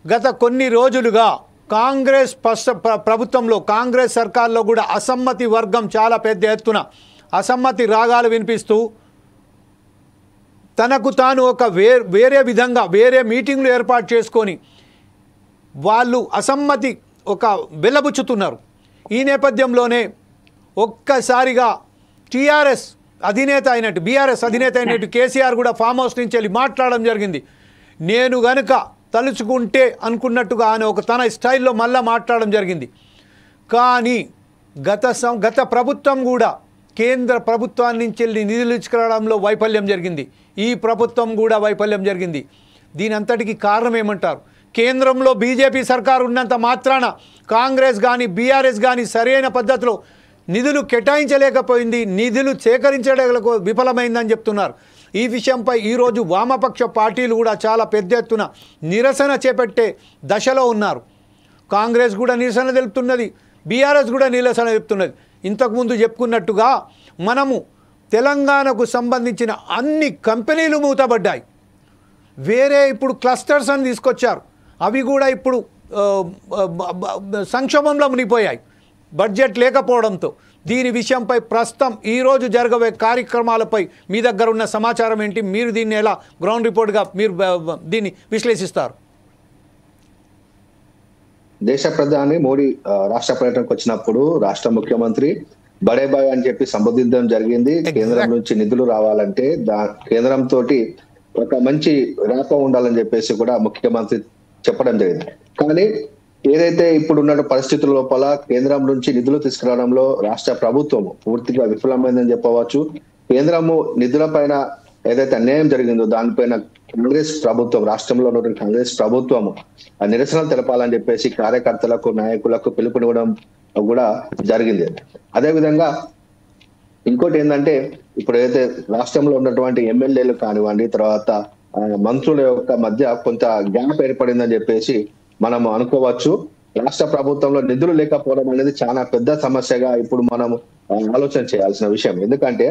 గత కొన్ని రోజులుగా కాంగ్రెస్ ప్రభుత్వంలో కాంగ్రెస్ సర్కార్లో కూడా అసమ్మతి వర్గం చాలా పెద్ద ఎత్తున అసమ్మతి రాగాలు వినిపిస్తూ తనకు తాను ఒక వేరే విధంగా వేరే మీటింగ్లు ఏర్పాటు చేసుకొని వాళ్ళు అసమ్మతి ఒక వెల్లబుచ్చుతున్నారు. ఈ నేపథ్యంలోనే ఒక్కసారిగా టీఆర్ఎస్ అధినేత అయినట్టు బీఆర్ఎస్ అధినేత అయినట్టు కేసీఆర్ కూడా ఫామ్ హౌస్ నుంచి వెళ్ళి మాట్లాడడం జరిగింది. నేను గనుక తలుచుకుంటే అనుకున్నట్టుగా ఆయన ఒక తన స్టైల్లో మళ్ళీ మాట్లాడడం జరిగింది. కానీ గత ప్రభుత్వం కూడా కేంద్ర ప్రభుత్వాన్ని నుంచి వెళ్ళి నిధులు ఇచ్చుకోవడంలో వైఫల్యం జరిగింది. ఈ ప్రభుత్వం కూడా వైఫల్యం జరిగింది. దీని అంతటికి కారణం ఏమంటారు? కేంద్రంలో బీజేపీ సర్కారు ఉన్నంత మాత్రాన కాంగ్రెస్ కానీ బీఆర్ఎస్ కానీ సరైన పద్ధతిలో నిధులు కేటాయించలేకపోయింది, నిధులు సేకరించడానికి విఫలమైందని చెప్తున్నారు. ఈ విషయంపై ఈరోజు వామపక్ష పార్టీలు కూడా చాలా పెద్ద ఎత్తున నిరసన చేపట్టే దశలో ఉన్నారు. కాంగ్రెస్ కూడా నిరసన తెలుపుతున్నది, బీఆర్ఎస్ కూడా నిరసన తెలుపుతున్నది. ఇంతకుముందు చెప్పుకున్నట్టుగా మనము తెలంగాణకు సంబంధించిన అన్ని కంపెనీలు మూతబడ్డాయి. వేరే ఇప్పుడు క్లస్టర్స్ అని తీసుకొచ్చారు, అవి కూడా ఇప్పుడు సంక్షోభంలో మునిగిపోయాయి బడ్జెట్ లేకపోవడంతో. దీని విషయంపై ప్రస్తుతం ఈరోజు జరగబోయే కార్యక్రమాలపై మీ దగ్గర ఉన్న సమాచారం ఏంటి? మీరు దీన్ని ఎలా గ్రౌండ్ రిపోర్ట్గా మీరు దీన్ని విశ్లేషిస్తారు? దేశ ప్రధాని మోడీ రాష్ట్ర పర్యటనకు వచ్చినప్పుడు రాష్ట్ర ముఖ్యమంత్రి బడే బాయ్ అని చెప్పి సంబోధించడం జరిగింది. కేంద్రం నుంచి నిధులు రావాలంటే కేంద్రం తోటి ఒక మంచి ర్యాపో ఉండాలని చెప్పేసి కూడా ముఖ్యమంత్రి చెప్పడం జరిగింది. కానీ ఏదైతే ఇప్పుడు ఉన్న పరిస్థితుల లోపల కేంద్రం నుంచి నిధులు తీసుకురావడంలో రాష్ట్ర ప్రభుత్వం పూర్తిగా విఫలమైందని చెప్పవచ్చు. కేంద్రము నిధుల పైన ఏదైతే అన్యాయం జరిగిందో దానిపైన కాంగ్రెస్ ప్రభుత్వం, రాష్ట్రంలో ఉన్న కాంగ్రెస్ ప్రభుత్వము నిరసన తెలపాలని చెప్పేసి కార్యకర్తలకు నాయకులకు పిలుపునివ్వడం కూడా జరిగింది. అదే విధంగా ఇంకోటి ఏంటంటే ఇప్పుడు ఏదైతే రాష్ట్రంలో ఉన్నటువంటి ఎమ్మెల్యేలు కానివ్వండి, తర్వాత మంత్రుల యొక్క మధ్య కొంత గ్యాప్ ఏర్పడిందని చెప్పేసి మనం అనుకోవచ్చు. రాష్ట్ర ప్రభుత్వంలో నిధులు లేకపోవడం అనేది చాలా పెద్ద సమస్యగా ఇప్పుడు మనం ఆలోచన చేయాల్సిన విషయం. ఎందుకంటే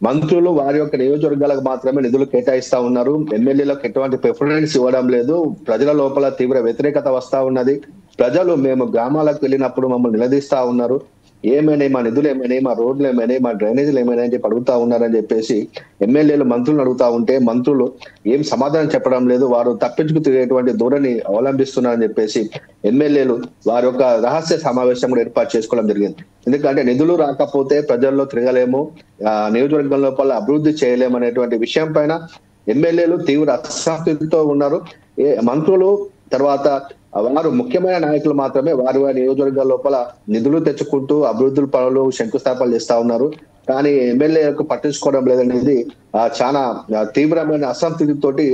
మంత్రులు వారి యొక్క నియోజకవర్గాలకు మాత్రమే నిధులు కేటాయిస్తా ఉన్నారు, ఎమ్మెల్యేలకు ఎటువంటి ప్రిఫరెన్స్ ఇవ్వడం లేదు. ప్రజల లోపల తీవ్ర వ్యతిరేకత వస్తా ఉన్నది. ప్రజలు మేము గ్రామాలకు వెళ్ళినప్పుడు మమ్మల్ని నిలదీస్తా ఉన్నారు, ఏమైనా మా నిధులు ఏమైనా, మా రోడ్లు ఏమైనా, మా డ్రైనేజీలు ఏమైనా అని చెప్పి అడుగుతా ఉన్నారని చెప్పేసి ఎమ్మెల్యేలు మంత్రులను అడుగుతా ఉంటే మంత్రులు ఏం సమాధానం చెప్పడం లేదు, వారు తప్పించుకు తిరిగేటువంటి ధోరణి అవలంబిస్తున్నారని చెప్పేసి ఎమ్మెల్యేలు వారి యొక్క రహస్య సమావేశం కూడా ఏర్పాటు చేసుకోవడం జరిగింది. ఎందుకంటే నిధులు రాకపోతే ప్రజల్లో తిరగలేము, నియోజకవర్గం లోపల అభివృద్ధి చేయలేము అనేటువంటి విషయం పైన ఎమ్మెల్యేలు తీవ్ర అసంతృప్తితో ఉన్నారు. మంత్రులు తర్వాత వారు ముఖ్యమైన నాయకులు మాత్రమే వారి వారి నియోజకవర్గాల లోపల నిధులు తెచ్చుకుంటూ అభివృద్ధి పనులు శంకుస్థాపనలు చేస్తా ఉన్నారు. కానీ ఎమ్మెల్యేలకు పట్టించుకోవడం లేదనేది చాలా తీవ్రమైన అసంతృప్తితోటి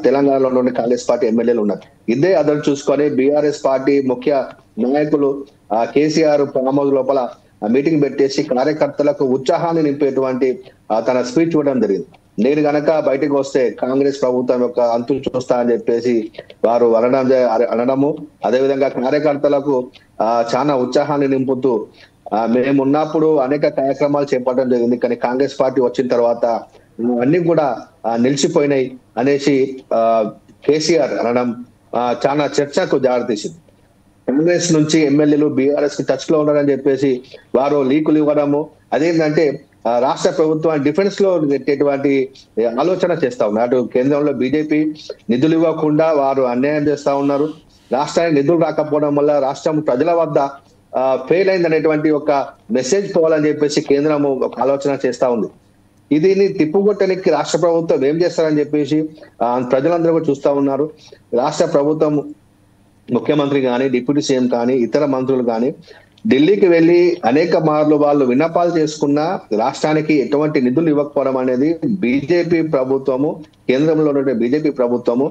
తెలంగాణలోని కాంగ్రెస్ పార్టీ ఎమ్మెల్యేలు ఉన్నారు. ఇదే అదను చూసుకొని బీఆర్ఎస్ పార్టీ ముఖ్య నాయకులు కేసీఆర్ ఫామ్ హౌస్ లోపల మీటింగ్ పెట్టేసి కార్యకర్తలకు ఉత్సాహాన్ని నింపేటువంటి తన స్పీచ్ ఇవ్వడం జరిగింది. నేను గనక బయటకు వస్తే కాంగ్రెస్ ప్రభుత్వం యొక్క అంతు చూస్తా అని చెప్పేసి వారు అనడము, అదేవిధంగా కార్యకర్తలకు చాలా ఉత్సాహాన్ని నింపుతూ మేమున్నప్పుడు అనేక కార్యక్రమాలు చేపట్టడం జరిగింది, కానీ కాంగ్రెస్ పార్టీ వచ్చిన తర్వాత అన్ని కూడా నిలిచిపోయినాయి అనేసి కేసీఆర్ అనడం చాలా చర్చకు దారితీసింది. కాంగ్రెస్ నుంచి ఎమ్మెల్యేలు బీఆర్ఎస్ కి టచ్ లో ఉన్నారని చెప్పేసి వారు లీకులు ఇవ్వడము, అదేంటంటే రాష్ట్ర ప్రభుత్వాన్ని డిఫెన్స్ లో పెట్టేటువంటి ఆలోచన చేస్తా ఉన్నారు. అటు కేంద్రంలో బీజేపీ నిధులు ఇవ్వకుండా వారు అన్యాయం చేస్తా ఉన్నారు. రాష్ట్రానికి నిధులు రాకపోవడం వల్ల రాష్ట్రం ప్రజల వద్ద ఫెయిల్ అయింది అనేటువంటి ఒక మెసేజ్ పోవాలని చెప్పేసి కేంద్రం ఒక ఆలోచన చేస్తా ఉంది. దీన్ని తిప్పుకొట్టడానికి రాష్ట్ర ప్రభుత్వం ఏం చేస్తారని చెప్పేసి ప్రజలందరూ కూడా చూస్తా ఉన్నారు. రాష్ట్ర ప్రభుత్వం ముఖ్యమంత్రి కానీ, డిప్యూటీ సీఎం కానీ, ఇతర మంత్రులు కానీ ఢిల్లీకి వెళ్లి అనేక మార్లు వాళ్ళు విన్నపాలు చేసుకున్న రాష్ట్రానికి ఎటువంటి నిధులు ఇవ్వకపోవడం అనేది బీజేపీ ప్రభుత్వము, కేంద్రంలో ఉన్న బీజేపీ ప్రభుత్వము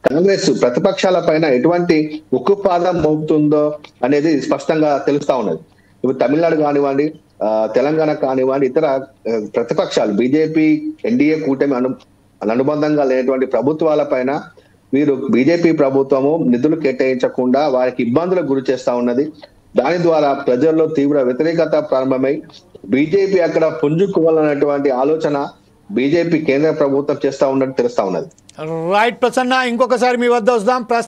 కాంగ్రెస్ ప్రతిపక్షాల పైన ఎటువంటి ఉక్కుపాదం మోపుతుందో అనేది స్పష్టంగా తెలుస్తా ఉన్నది. ఇప్పుడు తమిళనాడు కానివ్వండి, తెలంగాణ కానివ్వండి, ఇతర ప్రతిపక్షాలు బీజేపీ ఎన్డీఏ కూటమి అనుబంధంగా లేనటువంటి ప్రభుత్వాల పైన వీరు బీజేపీ ప్రభుత్వము నిధులు కేటాయించకుండా వారికి ఇబ్బందులకు గురి చేస్తా ఉన్నది. దాని ద్వారా ప్రజల్లో తీవ్ర వ్యతిరేకత ప్రారంభమై బీజేపీ అక్కడ పుంజుకోవాలనేటువంటి ఆలోచన బీజేపీ కేంద్ర ప్రభుత్వం చేస్తా ఉన్నట్టు తెలుస్తా ఉన్నది. రైట్ ప్రసన్న, ఇంకొకసారి మీ వద్ద వస్తాం.